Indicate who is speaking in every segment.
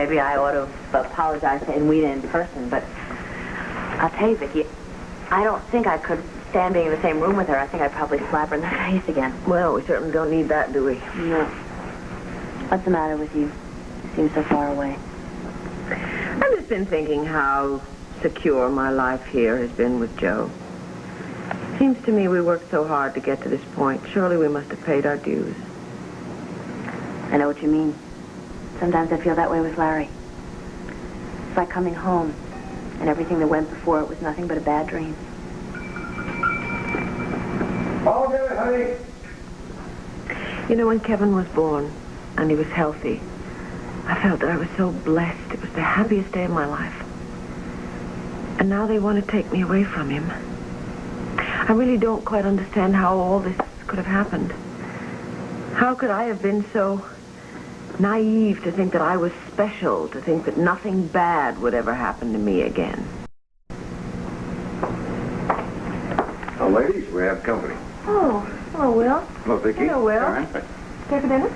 Speaker 1: maybe I ought to apologize to Edwina in person, but I'll tell you, Viki, I don't think I could stand being in the same room with her. I think I'd probably slap her in the face again.
Speaker 2: Well, we certainly don't need that, do we?
Speaker 1: No. What's the matter with you? You seem so far away.
Speaker 2: I've just been thinking how secure my life here has been with Joe. Seems to me we worked so hard to get to this point. Surely we must have paid our dues.
Speaker 1: I know what you mean. Sometimes I feel that way with Larry. It's like coming home, and everything that went before it was nothing but a bad dream.
Speaker 3: Okay, honey.
Speaker 2: You know, when Kevin was born, and he was healthy, I felt that I was so blessed. It was the happiest day of my life. And now they want to take me away from him. I really don't quite understand how all this could have happened. How could I have been so naive to think that I was special, to think that nothing bad would ever happen to me again?
Speaker 3: Well, ladies, we have company.
Speaker 1: Oh, hello, Will.
Speaker 3: Hello, Viki.
Speaker 1: Hello, Will.
Speaker 3: Karen.
Speaker 1: Stay for dinner?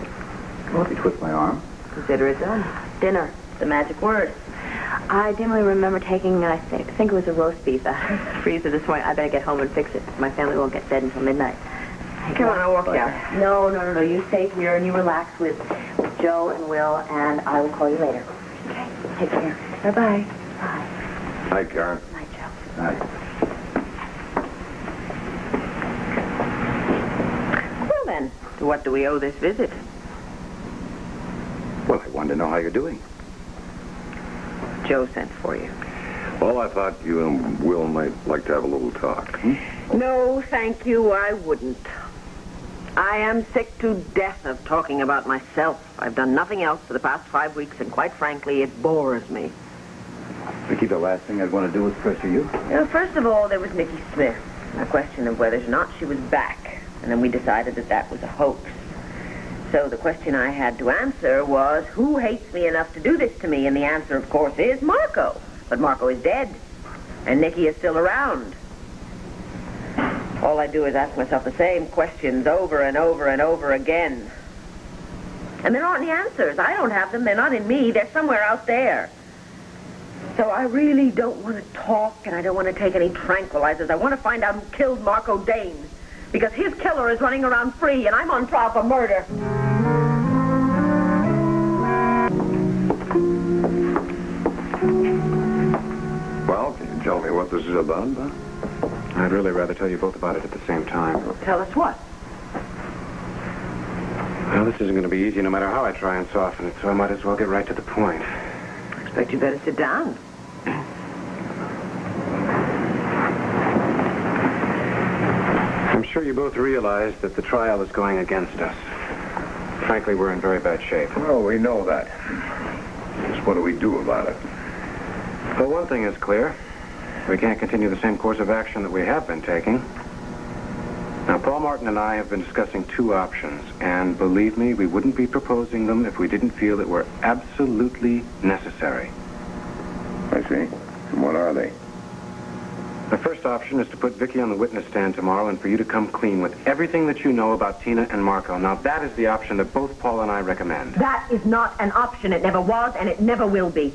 Speaker 3: Well, if you twist my arm.
Speaker 2: Consider it done.
Speaker 1: Dinner, the magic word. I dimly remember taking, I think it was a roast beef out of the freezer this morning. I better get home and fix it. My family won't get fed until midnight.
Speaker 2: Come on, I'll walk down.
Speaker 1: No. You stay here and you relax with Joe and Will, and I will call you later. Okay? Take care. Bye-bye. Bye.
Speaker 3: Night, Karen.
Speaker 1: Night, Joe.
Speaker 3: Night.
Speaker 2: Well, then, to what do we owe this visit?
Speaker 3: Well, I wanted to know how you're doing.
Speaker 2: Joe sent for you.
Speaker 3: Well, I thought you and Will might like to have a little talk.
Speaker 2: No, thank you, I wouldn't. I am sick to death of talking about myself. I've done nothing else for the past 5 weeks, and quite frankly, it bores me.
Speaker 3: Viki, the last thing I'd want to do is pressure you.
Speaker 2: First of all, there was Nikki Smith. A question of whether or not she was back. And then we decided that that was a hoax. So the question I had to answer was, who hates me enough to do this to me? And the answer, of course, is Marco. But Marco is dead. And Nikki is still around. All I do is ask myself the same questions over and over and over again. And there aren't any answers. I don't have them. They're not in me. They're somewhere out there. So I really don't want to talk, and I don't want to take any tranquilizers. I want to find out who killed Marco Dane. Because his killer is running around free, and I'm on trial for murder.
Speaker 3: Well, can you tell me what this is about, huh?
Speaker 4: I'd really rather tell you both about it at the same time.
Speaker 2: Tell us what?
Speaker 4: Well, this isn't going to be easy no matter how I try and soften it, so I might as well get right to the point.
Speaker 2: I expect you better sit down.
Speaker 4: I'm sure you both realize that the trial is going against us. Frankly, we're in very bad shape.
Speaker 3: Well, we know that. Just what do we do about it?
Speaker 4: Well, one thing is clear. We can't continue the same course of action that we have been taking. Now, Paul Martin and I have been discussing 2 options, and believe me, we wouldn't be proposing them if we didn't feel it were absolutely necessary.
Speaker 3: I see. And what are they?
Speaker 4: The first option is to put Viki on the witness stand tomorrow and for you to come clean with everything that you know about Tina and Marco. Now, that is the option that both Paul and I recommend.
Speaker 2: That is not an option. It never was, and it never will be.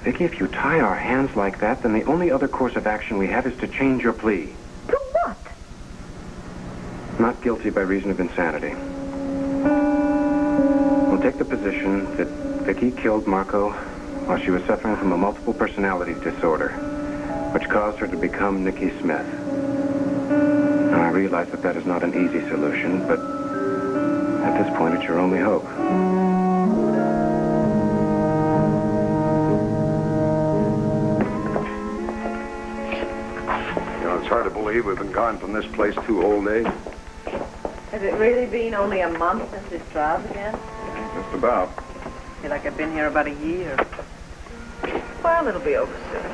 Speaker 4: Viki, if you tie our hands like that, then the only other course of action we have is to change your plea.
Speaker 2: To what?
Speaker 4: Not guilty by reason of insanity. We'll take the position that Viki killed Marco while she was suffering from a multiple personality disorder, which caused her to become Nikki Smith. Now, I realize that that is not an easy solution, but at this point, it's your only hope.
Speaker 3: It's hard to believe we've been gone from this place 2 whole days.
Speaker 2: Has it really been only a month since this trial began?
Speaker 3: Just about.
Speaker 2: I feel like I've been here about a year. Well, it'll be over soon.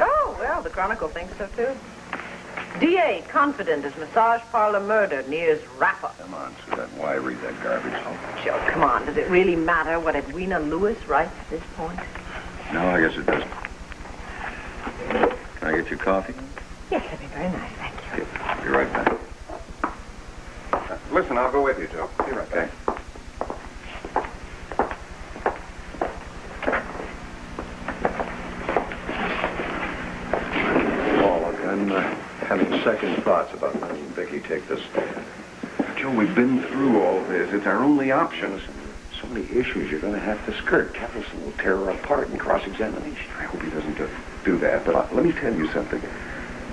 Speaker 2: Oh, well, the Chronicle thinks so, too. DA confident as massage parlor murder nears wrap-up.
Speaker 3: Come on, Suzette. Why read that garbage?
Speaker 2: Oh, Joe, come on. Does it really matter what Edwina Lewis writes at this point?
Speaker 3: No, I guess it doesn't. Can I get you coffee?
Speaker 2: Yes, that'd be very nice, thank you.
Speaker 3: Okay, be right back.
Speaker 4: Listen, I'll go with you, Joe. Be right back.
Speaker 3: having second thoughts about letting Viki take this.
Speaker 5: Joe, we've been through all this. It's our only options.
Speaker 3: So many issues you're going to have to skirt. Patterson will tear her apart in cross-examination.
Speaker 5: I hope he doesn't do that, but let me tell you something.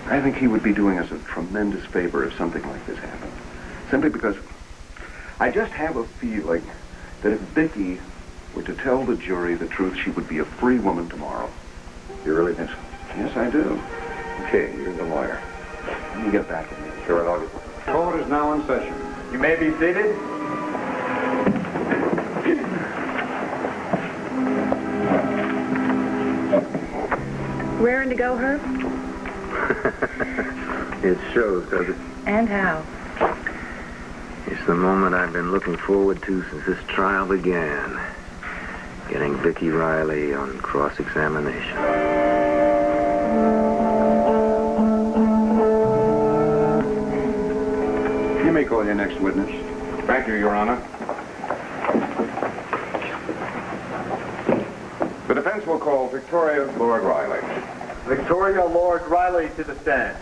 Speaker 5: I think he would be doing us a tremendous favor if something like this happened. Simply because I just have a feeling that if Viki were to tell the jury the truth, she would be a free woman tomorrow.
Speaker 3: You really think so?
Speaker 5: Yes, I do.
Speaker 3: Okay, you're the lawyer.
Speaker 5: Let me get back in there.
Speaker 3: Sure, I'll get...
Speaker 6: Court is now in session. You may be seated.
Speaker 1: Raring to go, Herb?
Speaker 7: It shows, does it?
Speaker 1: And how?
Speaker 7: It's the moment I've been looking forward to since this trial began. Getting Viki Riley on cross-examination.
Speaker 6: You may call your next witness.
Speaker 5: Thank you, Your Honor. The defense will call Victoria Lord Riley.
Speaker 6: Victoria Lord Riley to the stand.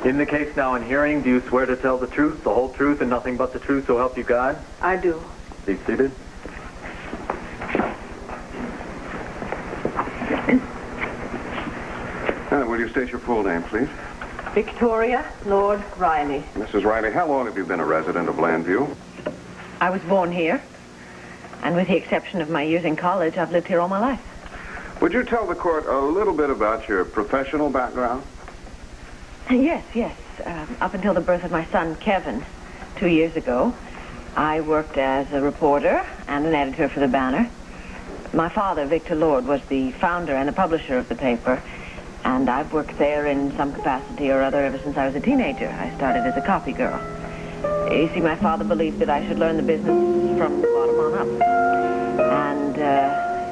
Speaker 6: In the case now in hearing, do you swear to tell the truth, the whole truth, and nothing but the truth, so help you God?
Speaker 1: I do.
Speaker 6: Be seated.
Speaker 5: Will you state your full name, please?
Speaker 2: Victoria Lord Riley.
Speaker 5: Mrs. Riley, how long have you been a resident of Llanview?
Speaker 2: I was born here, and with the exception of my years in college, I've lived here all my life.
Speaker 5: Would you tell the court a little bit about your professional background?
Speaker 2: Yes. Up until the birth of my son, Kevin, 2 years ago, I worked as a reporter and an editor for the Banner. My father, Victor Lord, was the founder and the publisher of the paper, and I've worked there in some capacity or other ever since I was a teenager. I started as a copy girl. You see, my father believed that I should learn the business from the bottom on up. And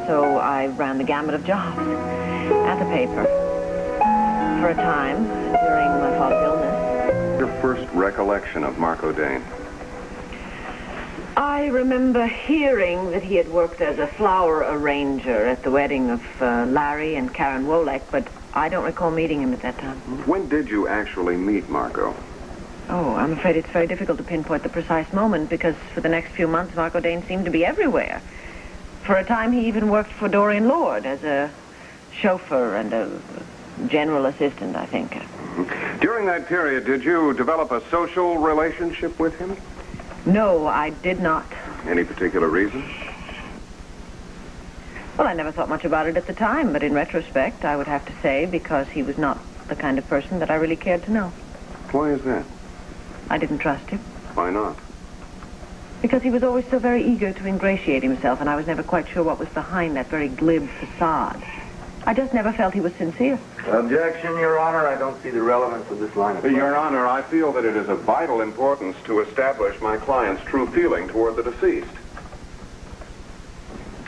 Speaker 2: so I ran the gamut of jobs at the paper for a time during my father's illness.
Speaker 5: Your first recollection of Marco Dane?
Speaker 2: I remember hearing that he had worked as a flower arranger at the wedding of Larry and Karen Wolek, but I don't recall meeting him at that time.
Speaker 5: When did you actually meet Marco?
Speaker 2: Oh, I'm afraid it's very difficult to pinpoint the precise moment because for the next few months, Marco Dane seemed to be everywhere. For a time, he even worked for Dorian Lord as a chauffeur and a general assistant, I think.
Speaker 5: During that period, did you develop a social relationship with him?
Speaker 2: No, I did not.
Speaker 5: Any particular reason?
Speaker 2: Well, I never thought much about it at the time, but in retrospect, I would have to say because he was not the kind of person that I really cared to know.
Speaker 5: Why is that?
Speaker 2: I didn't trust him.
Speaker 5: Why not?
Speaker 2: Because he was always so very eager to ingratiate himself, and I was never quite sure what was behind that very glib facade. I just never felt he was sincere.
Speaker 7: Objection, Your Honor. I don't see the relevance of this line of questioning.
Speaker 5: Your Honor, I feel that it is of vital importance to establish my client's true feeling toward the deceased.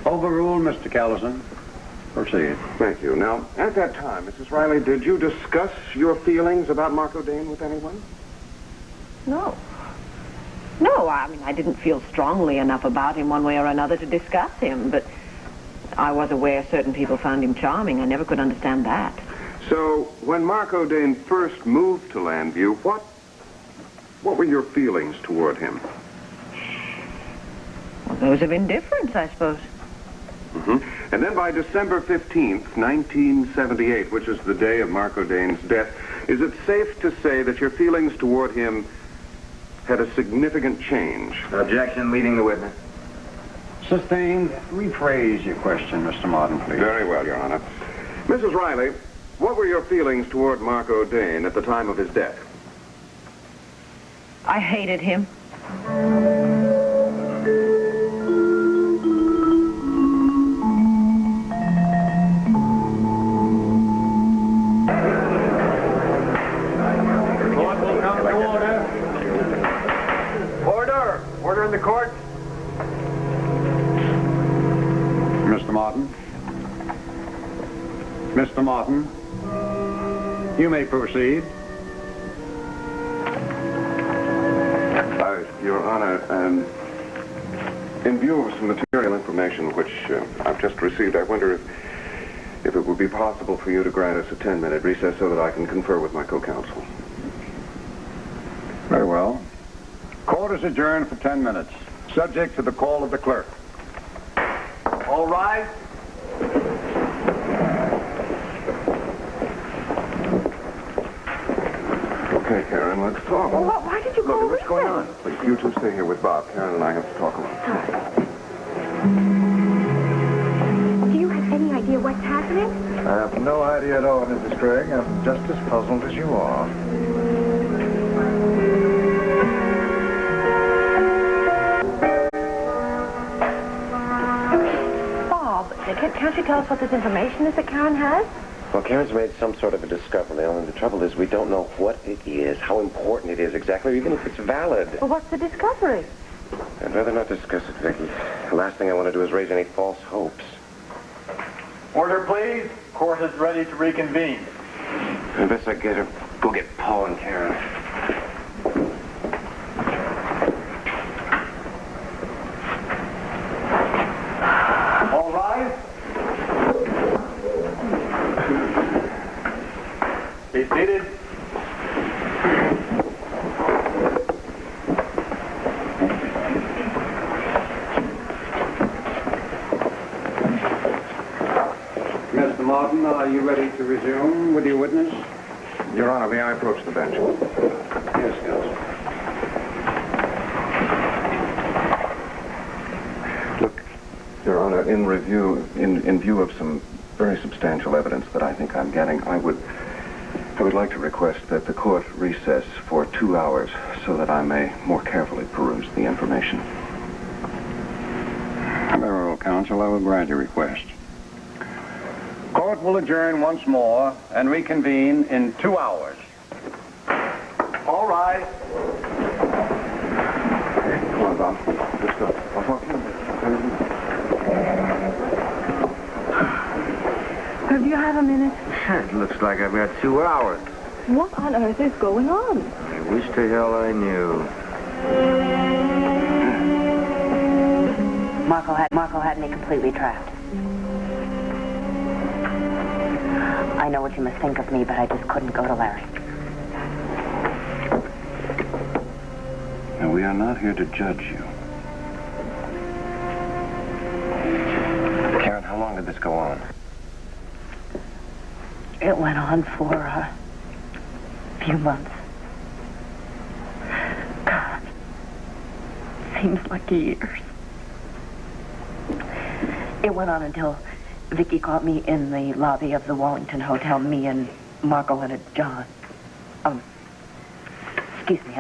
Speaker 6: Overruled, Mr. Callison. Proceed.
Speaker 5: Thank you. Now, at that time, Mrs. Riley, did you discuss your feelings about Marco Dane with anyone?
Speaker 2: No, I mean, I didn't feel strongly enough about him one way or another to discuss him, but I was aware certain people found him charming. I never could understand that.
Speaker 5: So, when Marco Dane first moved to Llanview, what were your feelings toward him?
Speaker 2: Well, those of indifference, I suppose.
Speaker 5: And then by December 15th, 1978, which is the day of Marco Dane's death, is it safe to say that your feelings toward him had a significant change?
Speaker 7: Objection, leading the witness.
Speaker 6: Sustained. Rephrase your question, Mr. Martin, please.
Speaker 5: Very well, Your Honor. Mrs. Riley, what were your feelings toward Marco Dane at the time of his death?
Speaker 2: I hated him.
Speaker 6: Order in the court. Mr. Martin. Mr. Martin. You may proceed.
Speaker 5: Your Honor, In view of some material information which I've just received, I wonder if it would be possible for you to grant us a 10-minute recess so that I can confer with my co-counsel.
Speaker 8: Very well. Court is adjourned for 10 minutes, subject to the call of the clerk.
Speaker 6: All rise.
Speaker 5: Okay, Karen, let's talk.
Speaker 1: Well, why did you go
Speaker 5: Look,
Speaker 1: with
Speaker 5: what's going
Speaker 1: him?
Speaker 5: on? Please, you two stay here with Bob. Karen and I have to talk alone.
Speaker 1: Do you have any idea what's happening?
Speaker 8: I have no idea at all, Mrs. Craig. I'm just as puzzled as you are.
Speaker 1: Bob, can't you tell us what this information is that Karen has?
Speaker 4: Well, Karen's made some sort of a discovery, and the trouble is we don't know what it is, how important it is exactly, or even if it's valid.
Speaker 1: Well, what's the discovery?
Speaker 4: I'd rather not discuss it, Vicky. The last thing I want to do is raise any false hopes.
Speaker 6: Order, please. Court is ready to reconvene.
Speaker 4: I best I go get Paul and Karen.
Speaker 6: All rise. Be seated.
Speaker 8: Mr. Martin, are you ready to resume with your witness?
Speaker 5: Your Honor, may I approach the bench?
Speaker 8: Yes, counsel.
Speaker 5: Look, Your Honor, in view of some very substantial evidence that I think I'm getting, I would like to request that the court recess for 2 hours so that I may more carefully peruse the information.
Speaker 8: Very well, counsel. I will grant your request. Court will adjourn once more and reconvene in 2 hours.
Speaker 6: All rise.
Speaker 5: Come on, Bob. Let's go. I'll talk to you.
Speaker 1: Do you have a minute?
Speaker 7: It looks like I've got 2 hours.
Speaker 1: What on earth is going on?
Speaker 7: I wish to hell I knew.
Speaker 1: Marco had me completely trapped. I know what you must think of me, but I just couldn't go to Larry.
Speaker 5: And we are not here to judge you.
Speaker 4: Karen, how long did this go on?
Speaker 1: It went on for a few months. God, seems like years. It went on until Viki caught me in the lobby of the Wallington Hotel, me and Marco and a John. Excuse me,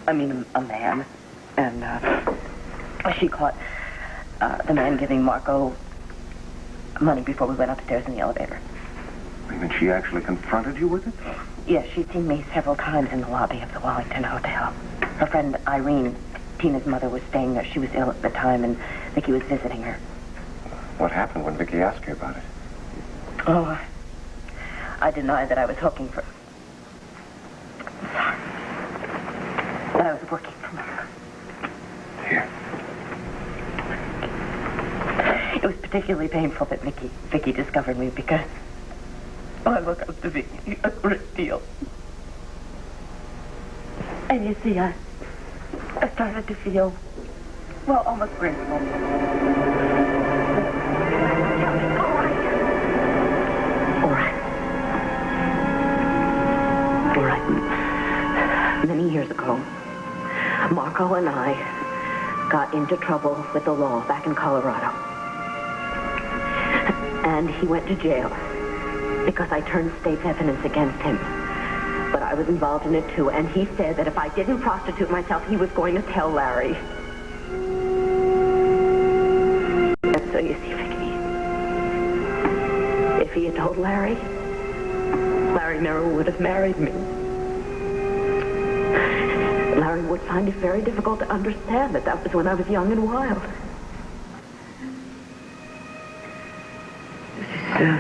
Speaker 1: I mean a man. And she caught the man giving Marco money before we went upstairs in the elevator.
Speaker 5: You mean she actually confronted you with it?
Speaker 1: Yes, she'd seen me several times in the lobby of the Wallington Hotel. Her friend Irene, Tina's mother, was staying there. She was ill at the time, and Viki was visiting her.
Speaker 4: What happened when Vicky asked you about it?
Speaker 1: Oh, I denied that I was hooking for... Sorry. That I was working for her.
Speaker 5: Here.
Speaker 1: It was particularly painful that Viki discovered me because I look up to Viki a great deal. And you see, I started to feel, well, almost grateful. All right. Many years ago, Marco and I got into trouble with the law back in Colorado. And he went to jail because I turned state's evidence against him. But I was involved in it too, and he said that if I didn't prostitute myself, he was going to tell Larry. And so you see, Viki, if he had told Larry, Larry never would have married me. Larry would find it very difficult to understand that that was when I was young and wild. This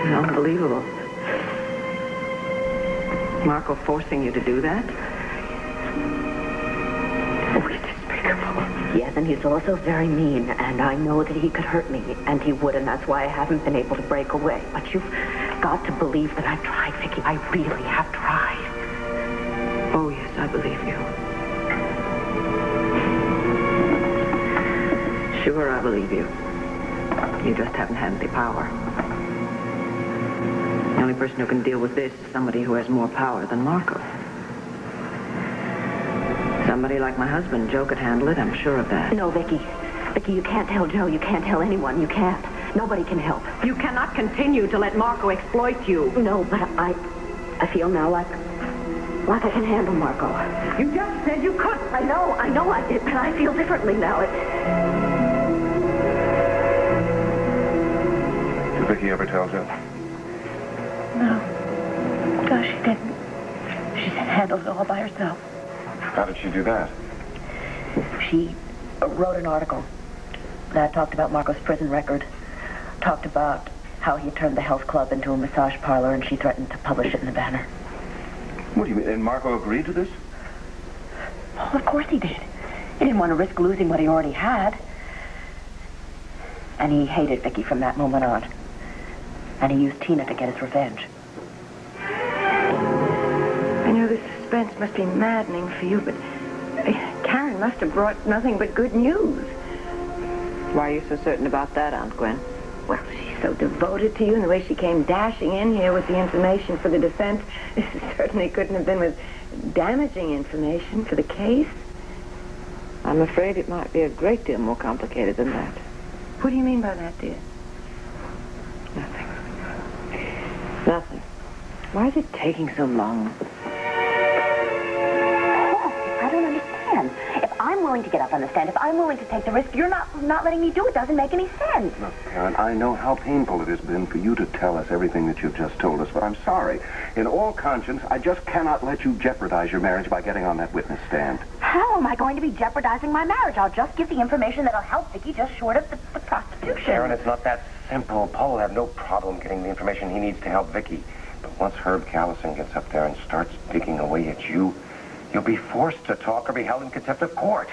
Speaker 1: is unbelievable. Marco forcing you to do that? Oh, it's despicable. Yes, and he's also very mean, and I know that he could hurt me, and he would, and that's why I haven't been able to break away. But you've got to believe that I've tried, Viki. I really have tried.
Speaker 2: Oh, yes, I believe you. Sure, I believe you. You just haven't had the power. The only person who can deal with this is somebody who has more power than Marco. Somebody like my husband. Joe could handle it, I'm sure of that.
Speaker 1: No, Viki. Viki, you can't tell Joe. You can't tell anyone. You can't. Nobody can help.
Speaker 2: You cannot continue to let Marco exploit you.
Speaker 1: No, but I feel now like I can handle Marco.
Speaker 2: You just said you couldn't.
Speaker 1: I know I did, but I feel differently now.
Speaker 5: Did Viki ever tell Joe?
Speaker 1: No, she didn't. She handled it all by herself.
Speaker 5: How did she do that?
Speaker 1: She wrote an article that talked about Marco's prison record, talked about how he turned the health club into a massage parlor, and she threatened to publish it in the Banner.
Speaker 5: What do you mean? And Marco agreed to this?
Speaker 1: Oh, of course he did. He didn't want to risk losing what he already had. And he hated Viki from that moment on. And he used Tina to get his revenge.
Speaker 9: I know the suspense must be maddening for you, but Karen must have brought nothing but good news.
Speaker 2: Why are you so certain about that, Aunt Gwen?
Speaker 9: Well, she's so devoted to you, and the way she came dashing in here with the information for the defense, this certainly couldn't have been with damaging information for the case.
Speaker 2: I'm afraid it might be a great deal more complicated than that.
Speaker 9: What do you mean by that, dear?
Speaker 2: Nothing. Nothing. Why is it taking so long?
Speaker 1: I don't understand. If I'm willing to get up on the stand, if I'm willing to take the risk, you're not letting me do it. Doesn't make any sense.
Speaker 5: Look, Karen, I know how painful it has been for you to tell us everything that you've just told us, but I'm sorry. In all conscience, I just cannot let you jeopardize your marriage by getting on that witness stand.
Speaker 1: How am I going to be jeopardizing my marriage? I'll just give the information that'll help Viki, just short of the prostitution.
Speaker 4: Karen, it's not that simple. Paul will have no problem getting the information he needs to help Viki. But once Herb Callison gets up there and starts digging away at you, you'll be forced to talk or be held in contempt of court.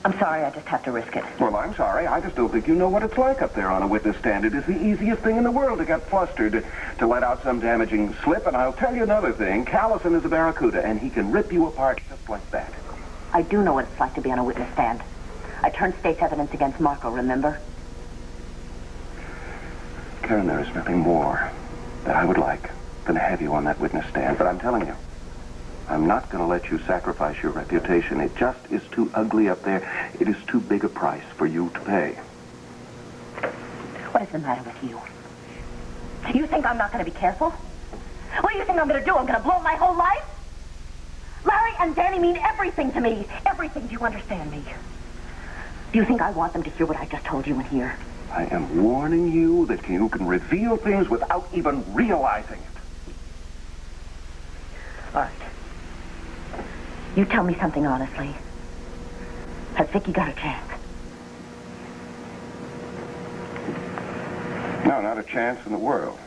Speaker 1: I'm sorry, I just have to risk it.
Speaker 5: Well, I'm sorry. I just don't think you know what it's like up there on a witness stand. It is the easiest thing in the world to get flustered, to let out some damaging slip. And I'll tell you another thing. Callison is a barracuda, and he can rip you apart just like that.
Speaker 1: I do know what it's like to be on a witness stand. I turned state's evidence against Marco, remember?
Speaker 5: Karen, there is nothing more that I would like than to have you on that witness stand. But I'm telling you, I'm not going to let you sacrifice your reputation. It just is too ugly up there. It is too big a price for you to pay.
Speaker 1: What is the matter with you? You think I'm not going to be careful? What do you think I'm going to do? I'm going to blow my whole life? Larry and Danny mean everything to me. Everything. Do you understand me? Do you think I want them to hear what I just told you in here?
Speaker 5: I am warning you that you can reveal things without even realizing it.
Speaker 1: All right. You tell me something honestly. Has Viki got a chance?
Speaker 5: No, not a chance in the world.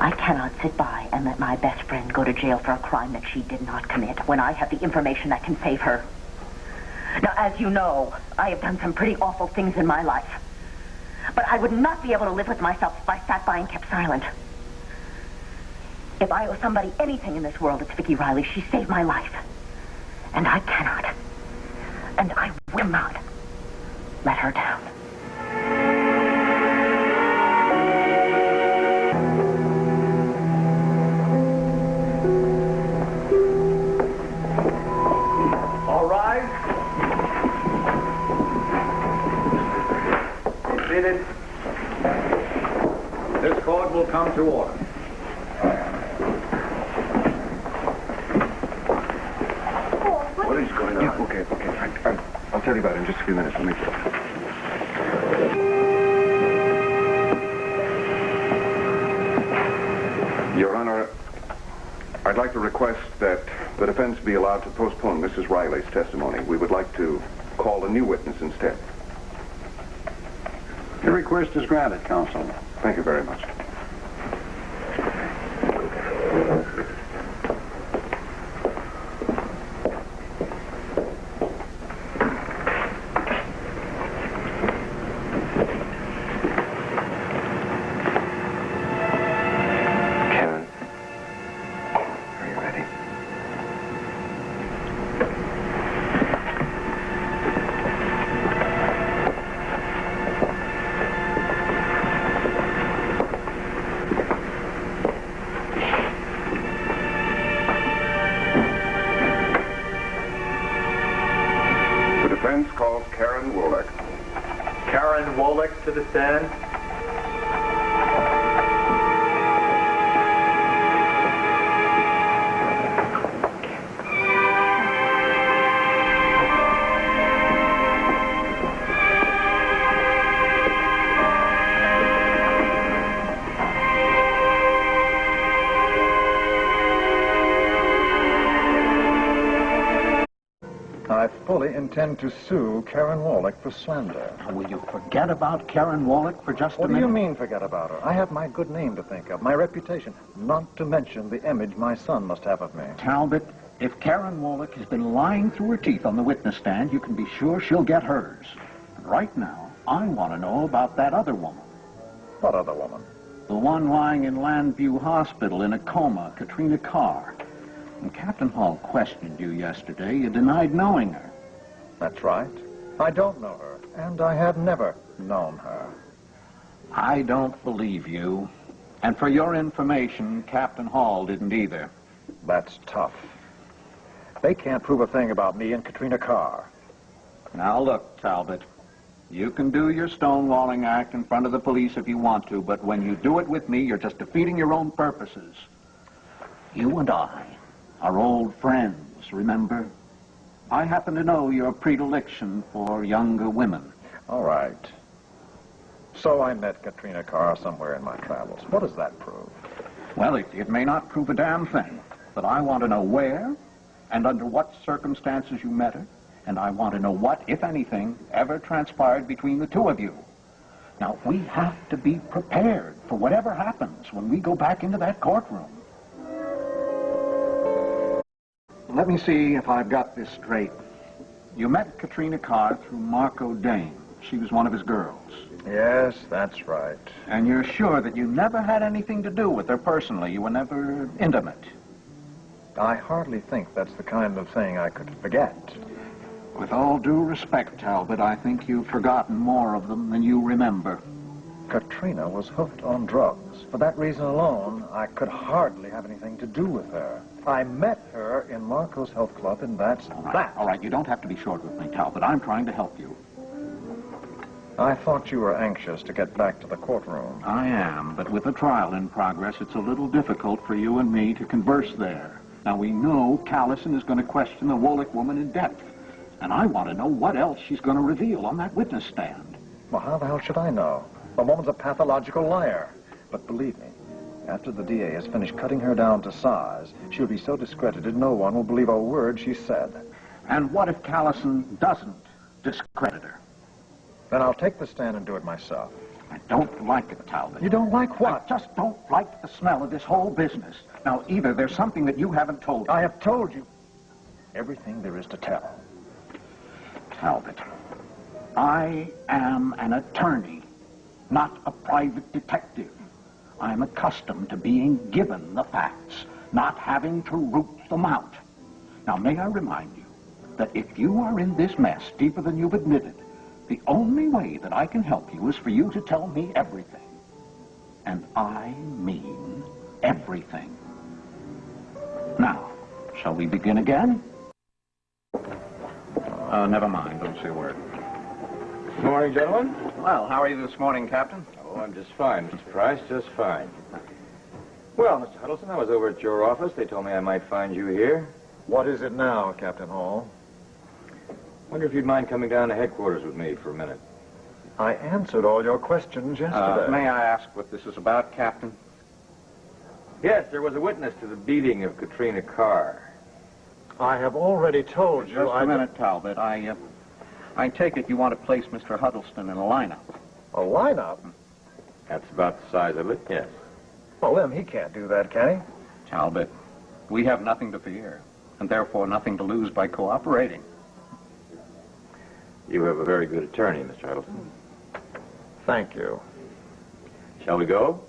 Speaker 1: I cannot sit by and let my best friend go to jail for a crime that she did not commit when I have the information that can save her. Now, as you know, I have done some pretty awful things in my life. But I would not be able to live with myself if I sat by and kept silent. If I owe somebody anything in this world, it's Viki Riley. She saved my life. And I cannot, and I will not let her down.
Speaker 6: All right. Be seated. This court will come to order.
Speaker 5: What is going on? Yeah, okay. I'll tell you about it in just a few minutes. Let me... Your Honor, I'd like to request that the defense be allowed to postpone Mrs. Riley's testimony. We would like to call a new witness instead.
Speaker 8: Your request is granted, counsel.
Speaker 5: Thank you very much.
Speaker 8: defense calls Karen Wolek.
Speaker 6: Karen Wolek to the stand.
Speaker 10: I fully intend to sue Karen Wolek for slander.
Speaker 11: Now, will you forget about Karen Wolek for just a minute?
Speaker 10: What do you mean, forget about her? I have my good name to think of, my reputation, not to mention the image my son must have of me.
Speaker 11: Talbot, if Karen Wolek has been lying through her teeth on the witness stand, you can be sure she'll get hers. And right now, I want to know about that other woman.
Speaker 10: What other woman?
Speaker 11: The one lying in Llanview Hospital in a coma, Katrina Carr. When Captain Hall questioned you yesterday, you denied knowing her.
Speaker 10: That's right. I don't know her, and I have never known her.
Speaker 11: I don't believe you. And for your information, Captain Hall didn't either.
Speaker 10: That's tough. They can't prove a thing about me and Katrina Carr.
Speaker 11: Now look, Talbot, you can do your stonewalling act in front of the police if you want to, but when you do it with me, you're just defeating your own purposes. You and I are old friends, remember? I happen to know your predilection for younger women.
Speaker 10: All right. So I met Katrina Carr somewhere in my travels. What does that prove?
Speaker 11: Well, it may not prove a damn thing, but I want to know where and under what circumstances you met her, and I want to know what, if anything, ever transpired between the two of you. Now, we have to be prepared for whatever happens when we go back into that courtroom. Let me see if I've got this straight. You met Katrina Carr through Marco Dane. She was one of his girls.
Speaker 10: Yes, that's right.
Speaker 11: And you're sure that you never had anything to do with her personally? You were never intimate?
Speaker 10: I hardly think that's the kind of thing I could forget.
Speaker 11: With all due respect, Talbot, I think you've forgotten more of them than you remember.
Speaker 10: Katrina was hooked on drugs. For that reason alone, I could hardly have anything to do with her. I met her in Marco's health club, and that's that.
Speaker 11: All right, you don't have to be short with me, Talbot. I'm trying to help you.
Speaker 10: I thought you were anxious to get back to the courtroom.
Speaker 11: I am, but with a trial in progress, it's a little difficult for you and me to converse there. Now, we know Callison is going to question the Wolek woman in depth, and I want to know what else she's going to reveal on that witness stand.
Speaker 10: Well, how the hell should I know? The woman's a pathological liar. But believe me, after the DA has finished cutting her down to size, she'll be so discredited no one will believe a word she said.
Speaker 11: And what if Callison doesn't discredit her?
Speaker 10: Then I'll take the stand and do it myself.
Speaker 11: I don't like it, Talbot.
Speaker 10: You don't like what?
Speaker 11: I just don't like the smell of this whole business. Now, either there's something that you haven't told me.
Speaker 10: I have told you everything there is to tell.
Speaker 11: Talbot, I am an attorney, not a private detective. I'm accustomed to being given the facts, not having to root them out. Now, may I remind you that if you are in this mess deeper than you've admitted, the only way that I can help you is for you to tell me everything. And I mean everything. Now, shall we begin again? Never mind, don't say a word.
Speaker 12: Good morning, gentlemen.
Speaker 11: Well, how are you this morning, Captain?
Speaker 12: Oh, I'm just fine, Mr. Price, just fine. Well, Mr. Huddleston, I was over at your office. They told me I might find you here.
Speaker 10: What is it now, Captain Hall?
Speaker 12: Wonder if you'd mind coming down to headquarters with me for a minute.
Speaker 10: I answered all your questions yesterday.
Speaker 11: May I ask what this is about, Captain?
Speaker 12: Yes, there was a witness to the beating of Katrina Carr.
Speaker 10: I have already told you.
Speaker 11: Just a minute, Talbot. I take it you want to place Mr. Huddleston in a lineup.
Speaker 10: A lineup?
Speaker 12: That's about the size of it, yes.
Speaker 10: Well, Em, he can't do that, can he?
Speaker 11: Talbot, we have nothing to fear, and therefore nothing to lose by cooperating.
Speaker 12: You have a very good attorney, Mr. Huddleston.
Speaker 10: Thank you.
Speaker 12: Shall we go?